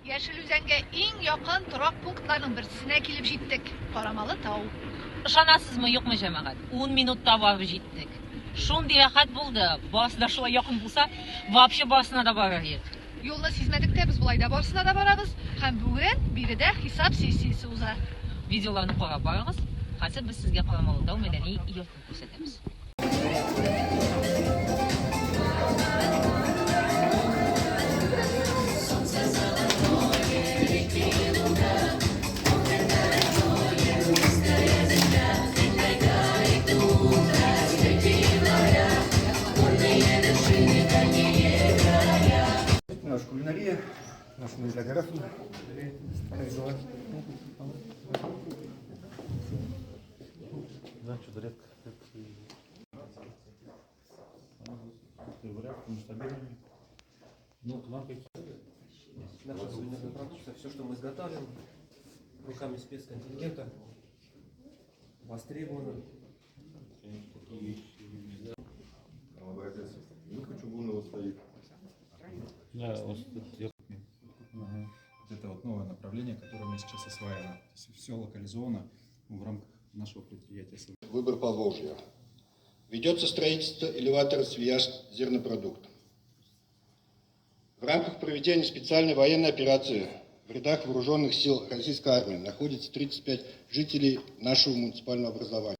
Yeşil Üzenge en yakın durak punktlarının birisine kelib jetdik. Qaramalı tau. Ishonasizmi yo'qmi jamoat? 10 minutda borib yetdik. Shunday xat bo'ldi. Boshida shular yaqin bo'lsa, вообще boshida boraylik. Yo'lni sezmadik-da biz bulayda borsina da boramiz. Ham bugun birida hisob sessiyasi o'za. Videolarni qarab boramiz. Hozir biz sizga Qoramo'da madaniy yurtni ko'rsatamiz. Наша кулинария, наш мезограф. Да, что-то редко. Вариант, стабильный. Ну, вам какие? Наша кулинарная практика, все, что мы изготавливаем, руками спецконтингента, востребовано. Такие вещи. Образец. Выхочу Бунова стоит. Да, вот Вот это вот новое направление, которое у нас сейчас осваиваем. Все локализовано в рамках нашего предприятия. Выбор Поволжья. Ведется строительство элеватора «Свияж-Зернопродукт». В рамках проведения специальной военной операции в рядах вооруженных сил Российской армии находится 35 жителей нашего муниципального образования.